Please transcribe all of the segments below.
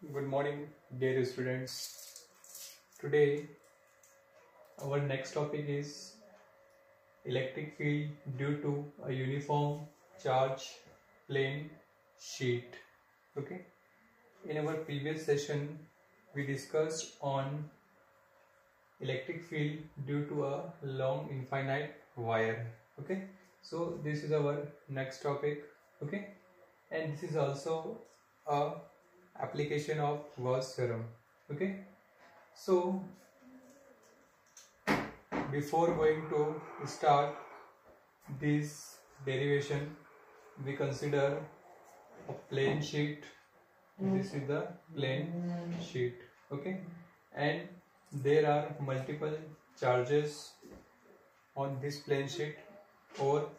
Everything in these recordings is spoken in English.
Good morning, dear students. Today, our next topic is electric field due to a uniform charge plane sheet. Okay. In our previous session, we discussed on electric field due to a long infinite wire. Okay. So this is our next topic. Okay. And this is also a application of Gauss theorem. Okay. So before going to start this derivation, we consider a plane sheet. This is the plane sheet. Okay. And there are multiple charges on this plane sheet, or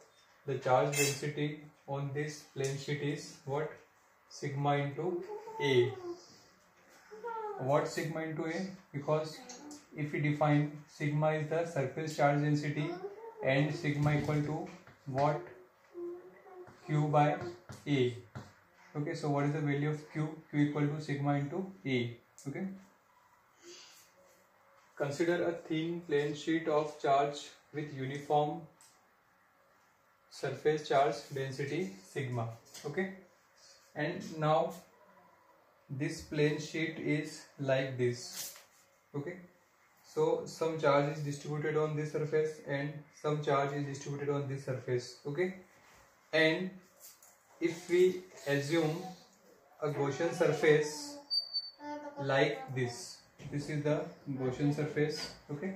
the charge density on this plane sheet is what? Sigma into A. What sigma into A? Because if we define sigma is the surface charge density and sigma equal to what? Q by A. Okay, so what is the value of Q? Q equal to sigma into A. Okay. Consider a thin plane sheet of charge with uniform surface charge density sigma. Okay. And now this plane sheet is like this. Okay. So some charge is distributed on this surface and some charge is distributed on this surface. Okay. And if we assume a Gaussian surface like this is the Gaussian surface. Okay.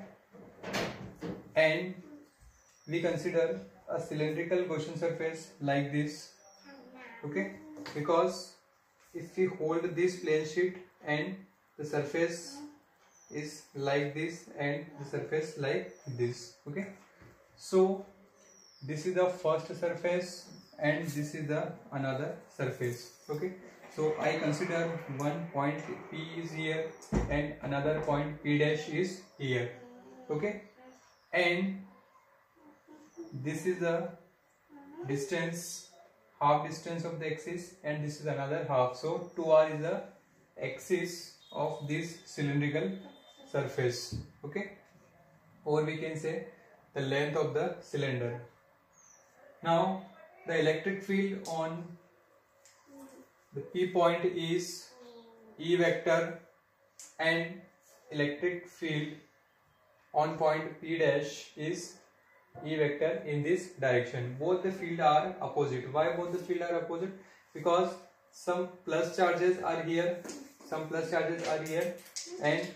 And we consider a cylindrical Gaussian surface like this. Okay. Because if we hold this plane sheet and the surface is like this and the surface like this. Okay. So this is the first surface and this is the another surface. Okay. So I consider one point P is here and another point P dash is here. Okay. And this is the distance, half distance of the axis, and this is another half. So 2r is the axis of this cylindrical surface. Okay. Or we can say the length of the cylinder. Now the electric field on the P point is E vector and electric field on point P dash is E vector in this direction. Both the field are opposite. Why both the field are opposite? Because some plus charges are here, some plus charges are here, and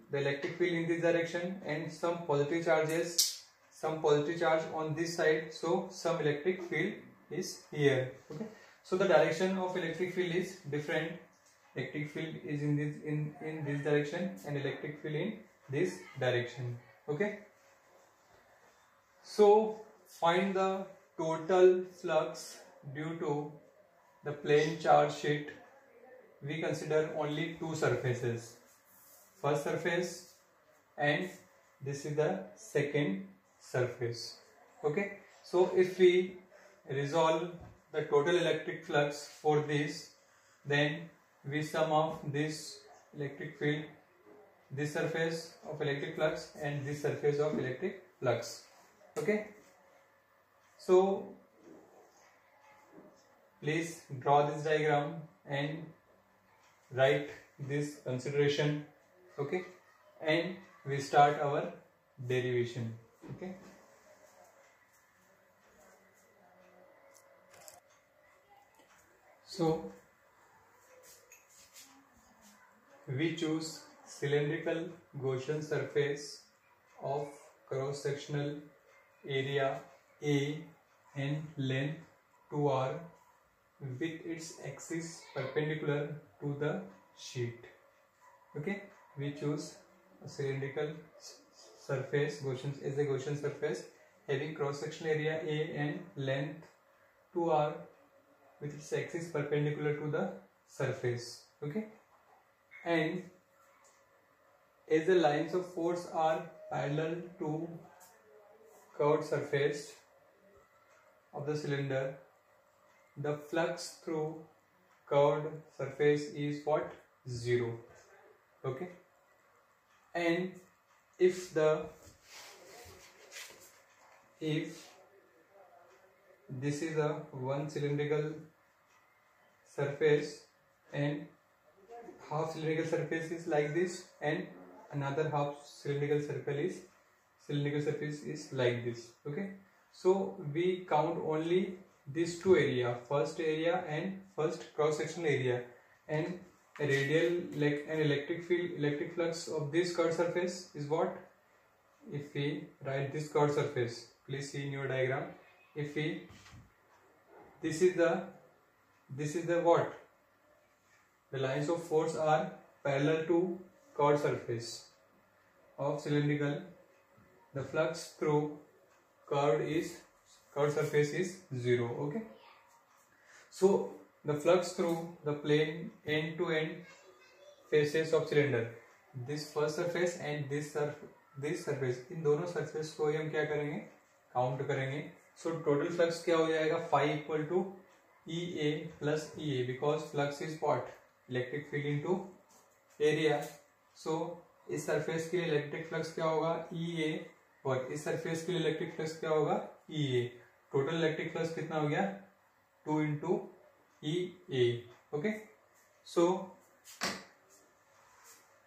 the electric field in this direction, and some positive charges, some positive charge on this side, so some electric field is here. Okay. So the direction of electric field is different. Electric field is in this direction and electric field in this direction. Okay. So find the total flux due to the plane charge sheet. We consider only two surfaces. First surface and this is the second surface. Okay. So if we resolve the total electric flux for this, then we sum of this electric field, this surface of electric flux and this surface of electric flux. Okay. So please draw this diagram and write this consideration. Okay. And we start our derivation. Okay. So we choose cylindrical Gaussian surface of cross-sectional area A and length 2r with its axis perpendicular to the sheet. Okay, we choose a cylindrical surface Gaussian as a Gaussian surface having cross-sectional area A and length 2r with its axis perpendicular to the surface. Okay, and as the lines of force are parallel to curved surface of the cylinder, the flux through curved surface is what? 0. Okay, and if this is a one cylindrical surface and half cylindrical surface is like this, and another half cylindrical surface is like this. Okay, so we count only these two area, first area and first cross sectional area, and a radial, like an electric field, electric flux of this curved surface is what? If we write this curved surface, please see in your diagram, if we, this is the what? The lines of force are parallel to curved surface of cylindrical. The flux through curved surface is 0. Okay, so the flux through the plane end to end faces of cylinder, this first surface and this surface, इन दोनों surface को हम क्या करेंगे? Count करेंगे. So total flux क्या हो जाएगा? phi equal to EA plus EA, because flux is what? Electric field into area. So इस surface के लिए electric flux क्या होगा? EA, और इस surface के लिए electric flux क्या होगा? EA. Total electric flux कितना हो गया? 2 into EA. Okay, so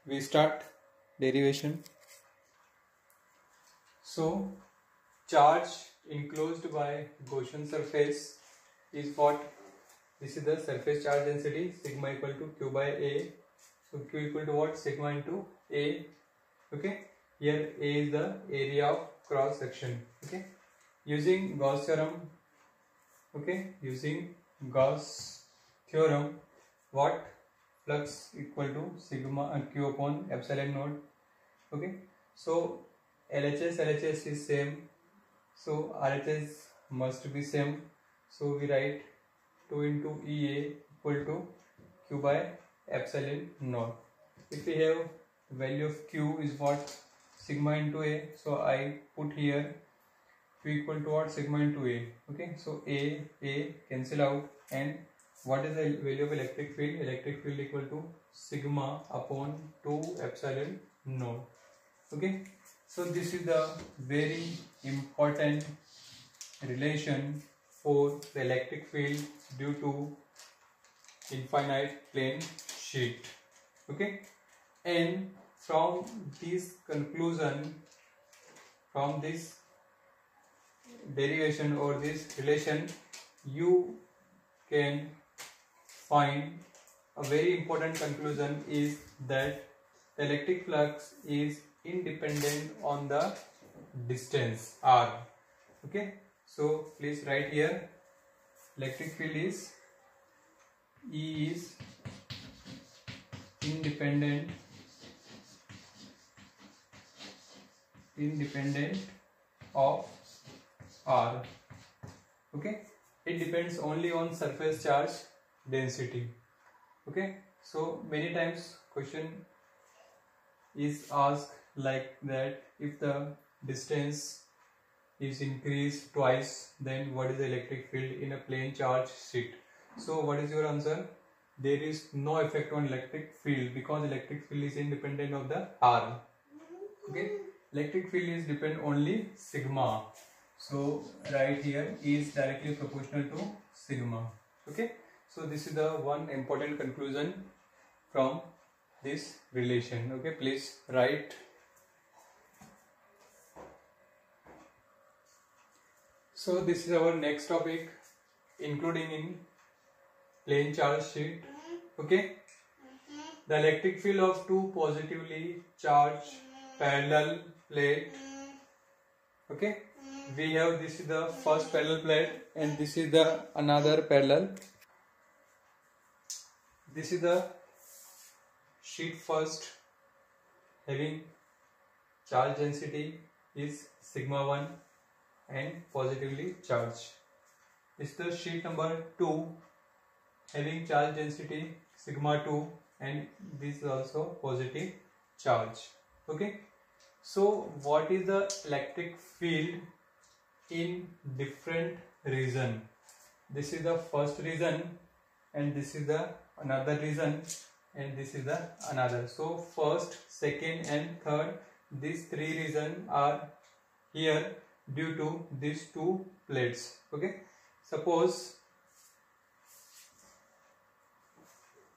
we start derivation. So charge enclosed by Gaussian surface is what? This is the surface charge density, sigma equal to Q by A. So Q equal to what? Sigma into A. Okay, here A is the area of cross section. Okay, using Gauss theorem. Okay, using Gauss theorem, what? Flux equal to sigma Q upon epsilon naught. Okay, so LHS is same, so RHS must be same. So we write 2 into EA equal to Q by epsilon naught. If we have value of Q is what? Sigma into A, so I put here Q equal to what? Sigma into A. Okay, so A cancel out, and what is the value of electric field? Electric field equal to sigma upon 2 epsilon naught. Okay, so this is the very important relation for the electric field due to infinite plane sheet. Okay, and from this conclusion, from this derivation or this relation, you can find a very important conclusion is that the electric flux is independent on the distance r. Okay, so please write here, electric field is E is independent of r. Okay, it depends only on surface charge density. Okay, so many times question is asked like that, if the distance is increased twice, then what is the electric field in a plane charge sheet? So what is your answer? There is no effect on electric field because electric field is independent of the R. Okay, electric field is depend only sigma. So right here is directly proportional to sigma. Okay, so this is the one important conclusion from this relation. Okay, please write. So this is our next topic, including in plane charge sheet. Okay, the electric field of two positively charged parallel plate. Okay, we have, this is the first parallel plate and this is the another parallel. This is the sheet first, having charge density is sigma 1 and positively charged. This is the sheet number 2, having charge density sigma 2 and this is also positive charge. Okay, so what is the electric field in different region? This is the first region and this is the another region, and this is the another. So first, second and third, these three regions are here due to these two plates. Okay, suppose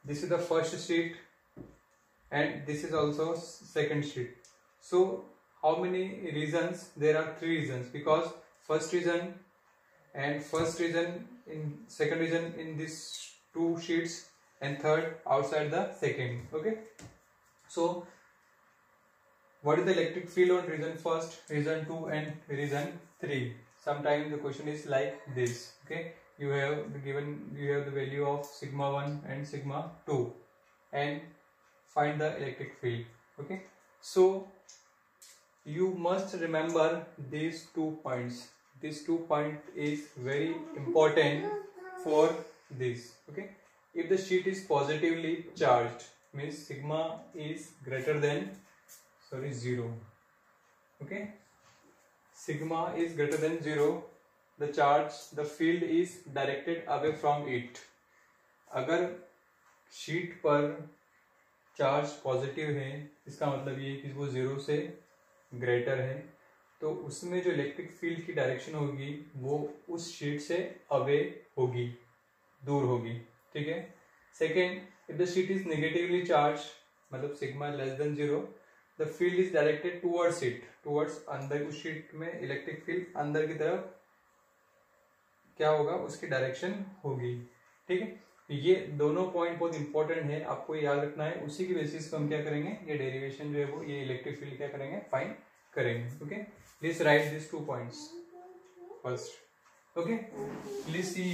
this is the first sheet and this is also second sheet. So how many regions? There are three regions, because first region and first region in second region in these two sheets, and third outside the second. Okay, so what is the electric field on region first, region 2 and region 3? Sometimes the question is like this. Okay, you have the value of sigma 1 and sigma 2 and find the electric field. Okay, so you must remember these 2 points. This 2 point is very important for this. Okay, if the sheet is positively charged, means sigma is greater than 0. Okay, sigma is greater than 0, the field is directed away from it. अगर sheet पर charge positive है, इसका मतलब ये कि वो 0 से greater है, तो उसमें जो इलेक्ट्रिक फील्ड की डायरेक्शन होगी वो उस शीट से अवे होगी, दूर होगी. ठीक है. Second, if the sheet is negatively charge, मतलब sigma less than 0, the field is directed towards it, towards अंदर. उस शीट में इलेक्ट्रिक फील्ड अंदर की तरफ क्या होगा, उसकी डायरेक्शन होगी. ठीक है. ये दोनों पॉइंट बहुत इंपॉर्टेंट है, आपको याद रखना है. उसी की बेसिस पर हम क्या करेंगे, ये डेरिवेशन जो है वो ये इलेक्ट्रिक फील्ड क्या करेंगे, फाइंड करेंगे. Okay, please right this 2 points first. Okay, please see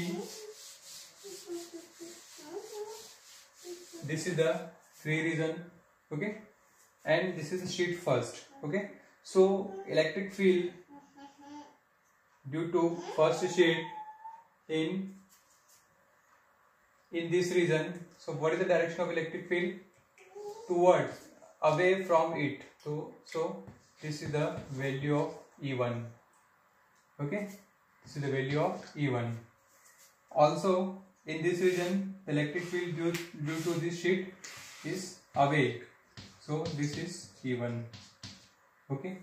this is the 3 region. Okay, and this is the sheet first. Okay, so electric field due to first sheet in this region. So what is the direction of electric field? Towards, away from it. So this is the value of E1. Okay, this is the value of E1. Also in this region, the electric field due to this sheet is away, so this is E1. Okay,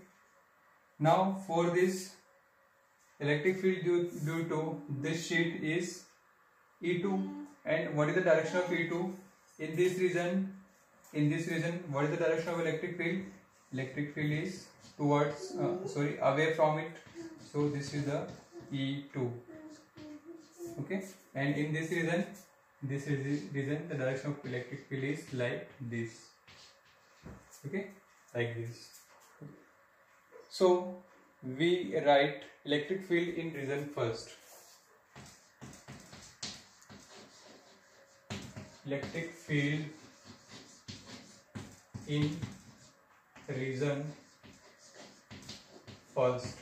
now for this electric field due to this sheet is E2. And what is the direction of E2 in this region? In this region, what is the direction of electric field? Electric field is towards away from it, so this is the E2. Okay, and in this region, the direction of electric field is like this. Okay, like this. So we write electric field in region first. Electric field in region first.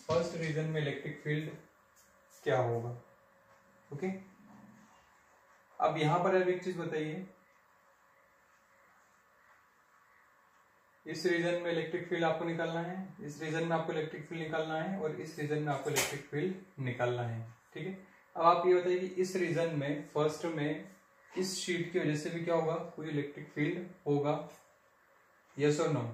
First region में electric field क्या होगा. Okay, अब यहां पर अब एक चीज बताइए, इस रीजन में इलेक्ट्रिक फील्ड आपको निकालना है, इस रीजन में आपको इलेक्ट्रिक फील्ड निकालना है, और इस रीजन में आपको इलेक्ट्रिक फील्ड निकालना है. ठीक है. अब आप ये बताइए कि इस रीजन में फर्स्ट में इस शीट की वजह से भी क्या होगा, कोई इलेक्ट्रिक फील्ड होगा. यस और नो?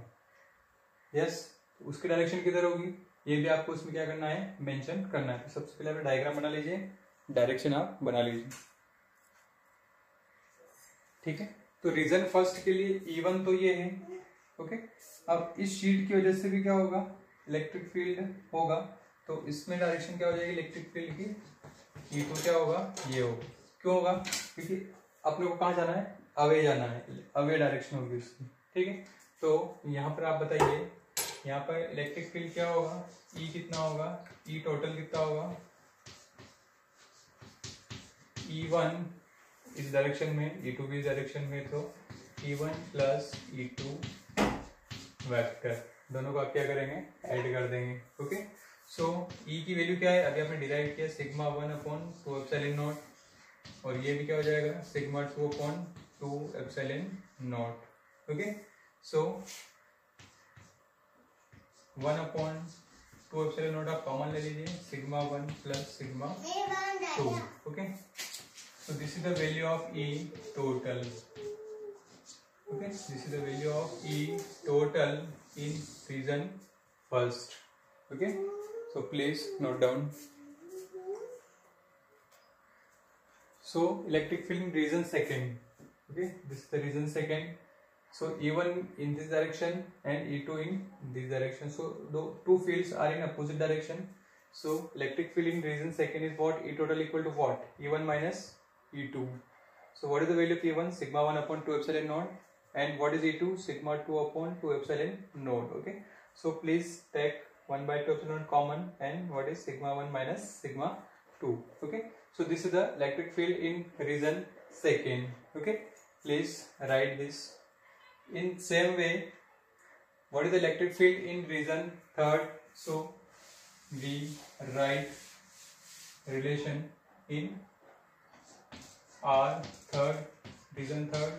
यस. उसकी डायरेक्शन किधर होगी, ये भी आपको उसमें क्या करना है, मेंशन करना है. तो सबसे पहले आप डायग्राम बना लीजिए, डायरेक्शन आप बना लीजिए. ठीक है. तो रीजन फर्स्ट के लिए E1 तो ये है. ओके, अब इस शीट की वजह से भी क्या होगा, इलेक्ट्रिक फील्ड होगा. तो इसमें डायरेक्शन क्या हो जाएगी इलेक्ट्रिक फील्ड की, E2 क्या होगा, ये होगा. क्यों होगा, क्योंकि अपने को कहाँ जाना है, अवे जाना है, अवे डायरेक्शन होगी उसकी. ठीक है. तो यहाँ पर आप बताइए, यहाँ पर इलेक्ट्रिक फील्ड क्या होगा, E कितना होगा, E टोटल कितना होगा, E1 इस डायरेक्शन में, E2 भी इस डायरेक्शन में, तो E1 प्लस E2 वेक्टर, दोनों को आप क्या करेंगे, ऐड कर देंगे. ओके. सो E की वैल्यू क्या है, अभी आपने डिराइव किया सिग्मा 1/2 एप्सिलॉन नॉट, और ये भी क्या हो जाएगा, sigma 2/2 epsilon naught. Okay. So 1/2 epsilon not आप कॉमन ले लीजिए, sigma 1 plus sigma 2. Okay. So this is the value of E total. Okay, this is the value of E total in region first. Okay, so please note down. So electric field in region second. Okay, this is the region second. So E1 in this direction and E2 in this direction. So the two fields are in opposite direction. So electric field in region second is what? E total equal to what? E1 minus E2. So what is the value of E1? Sigma 1 upon 2 epsilon naught. And what is E2? Sigma 2 upon 2 epsilon naught. Okay. So please take 1 by 2 epsilon common, and what is sigma 1 minus sigma 2. Okay. So this is the electric field in region second. Okay. Please write this. In same way, what is the electric field in region third? So we write relation in R third, region third.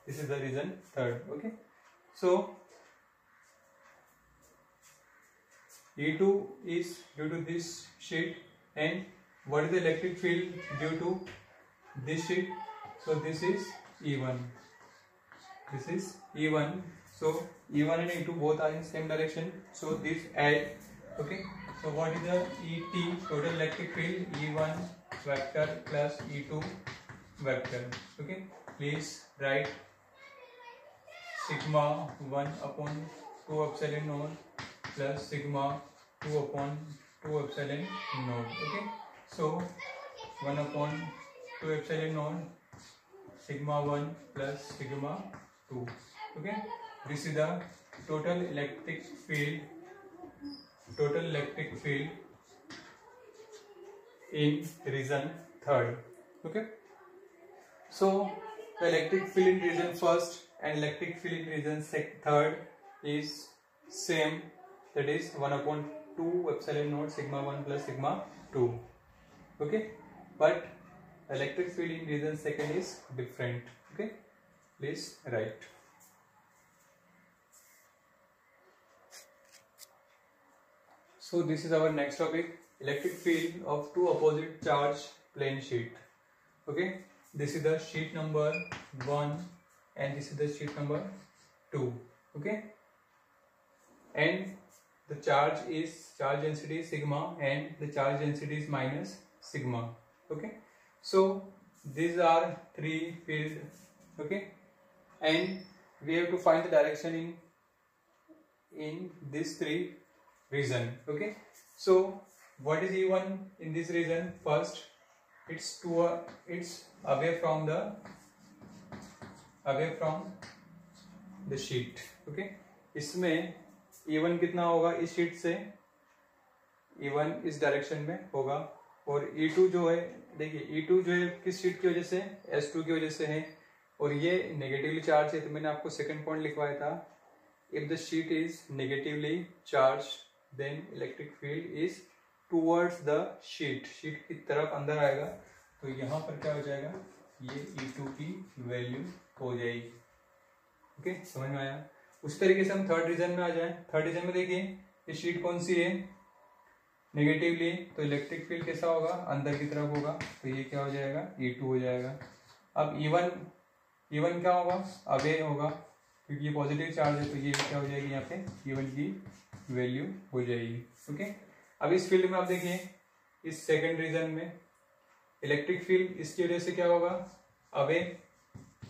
This is the region third. Okay. So E2 is due to this sheet, and what is the electric field due to this sheet? So this is E1. This is E1. So E1 and E2 both are in same direction. So this add. Okay. So what is the ET, total electric field? E1 vector plus E2 vector. Okay. Please write sigma 1 upon 2 epsilon naught plus sigma 2 upon 2 epsilon naught. Okay. So 1 upon 2 epsilon naught, sigma 1 plus sigma 2. Okay. This is the total electric field in region third. Okay. So the electric field in region first and electric field in region third is same, that is 1 upon 2 epsilon naught sigma 1 plus sigma 2. Okay. But electric field in region second is different. Okay. Please write. So this is our next topic, electric field of two opposite charge plane sheet. Okay, this is the sheet number 1 and this is the sheet number 2. Okay, and the charge density is sigma and the charge density is minus sigma. Okay, so these are three field. Okay, and we have to find the direction in these three region. Okay, so what is E1 in this region? First, it's away from the sheet. Okay, इसमें E1 कितना होगा इस sheet से? E1 इस direction में होगा, और E2 जो है, देखिए E2 जो है किस शीट की वजह से? S2 की वजह से है, और ये नेगेटिवली चार्ज है, तो मैंने आपको सेकंड पॉइंट लिखवाया था, if the sheet is negatively charge then electric field is towards the sheet की तरफ अंदर आएगा, तो यहाँ पर क्या हो जाएगा? ये E2 की वैल्यू हो जाएगी. ओके, समझ में आया? उस तरीके से हम थर्ड रीजन में आ जाए. थर्ड रीजन में देखिए ये शीट कौन सी है? नेगेटिवली, तो इलेक्ट्रिक फील्ड कैसा होगा? अंदर की तरफ होगा, तो ये क्या हो जाएगा? E2 हो जाएगा. अब E1 क्या होगा? अवे होगा, क्योंकि ये पॉजिटिव चार्ज है, तो ये क्या हो जाएगी? यहाँ पे E1 की वैल्यू हो जाएगी. ओके, अब इस फील्ड में आप देखिए, इस सेकंड रीजन में इलेक्ट्रिक फील्ड इसकी वजह से क्या होगा? अवे,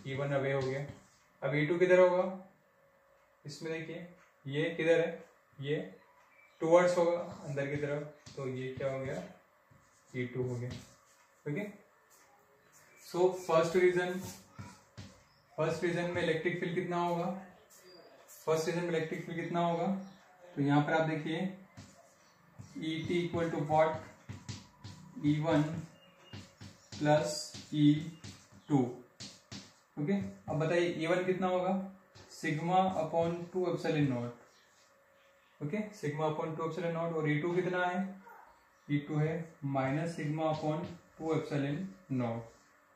E1 अवे हो गया. अब E2 किधर होगा? इसमें देखिए ये किधर है? ये टुवर्ड्स होगा, अंदर की तरफ, तो ये क्या हो गया? E2 हो गया. ओके, सो फर्स्ट रीजन में इलेक्ट्रिक फील्ड कितना होगा? तो यहाँ पर आप देखिए E t equal to what? E1 plus E2. Okay, अब बताइए E1 कितना होगा? Sigma upon 2 epsilon naught. Okay, sigma upon 2 epsilon naught. और E2 कितना है? E2 है minus sigma upon 2 epsilon naught.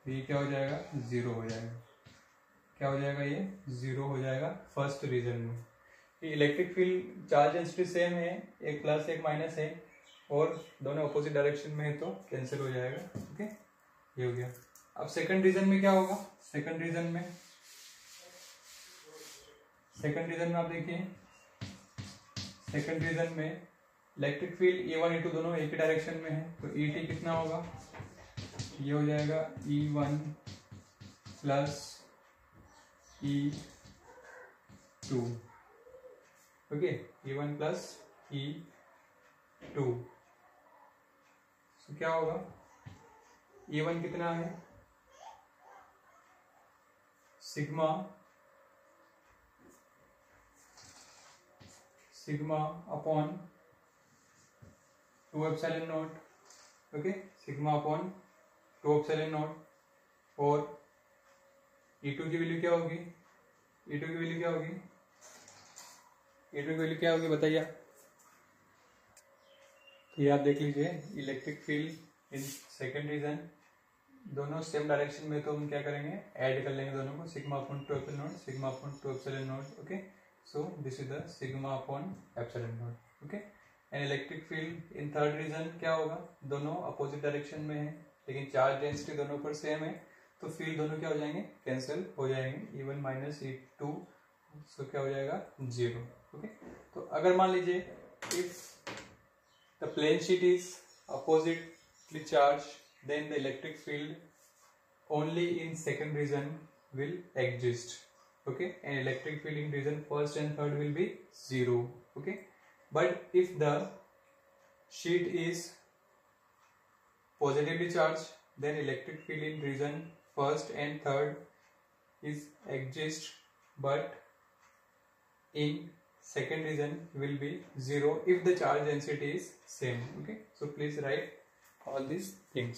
तो ये क्या हो जाएगा? 0 हो जाएगा. क्या हो जाएगा? ये 0 हो जाएगा फर्स्ट रीजन में. Electric field charge density same है, एक प्लस एक माइनस है, और दोनों अपोजिट डायरेक्शन में है, तो कैंसिल हो जाएगा. ओके, ये हो गया. अब सेकंड रीजन में क्या होगा, सेकंड रीजन में आप देखिए, सेकंड रीजन में इलेक्ट्रिक फील्ड E1 E2 दोनों एक ही डायरेक्शन में है, तो ET कितना होगा, ये हो जाएगा E1 plus E2, okay, E1 plus E2। तो क्या होगा, E1 कितना है, sigma upon 2 epsilon naught, okay, sigma upon 2 epsilon naught. और E2 की वैल्यू क्या होगी, E2 की वैल्यू क्या होगी, E2 की वैल्यू क्या होगी बताइए। ये आप देख लीजिए, electric field in second region, दोनों सेम डायरेक्शन में, तो हम क्या करेंगे, ऐड कर लेंगे दोनों को, sigma upon 2 epsilon naught, sigma upon 2 epsilon naught, okay. So this is the sigma upon epsilon naught, okay. And electric field in third region क्या होगा, दोनों अपोजिट डायरेक्शन में है, लेकिन चार्ज डेंसिटी दोनों पर सेम है, तो फील्ड दोनों क्या हो जाएंगे, कैंसिल हो जाएंगे, E1 माइनस E2, सो क्या हो जाएगा, 0, ओके। तो अगर मान लीजिए if the plane sheet is oppositely charge, then the electric field only in second region will exist, okay, and electric field in region first and third will be 0, okay. But if the sheet is positively charged, then electric field in region first and third is exist, but in second region will be 0 if the charge density is same, okay. So please write all these things.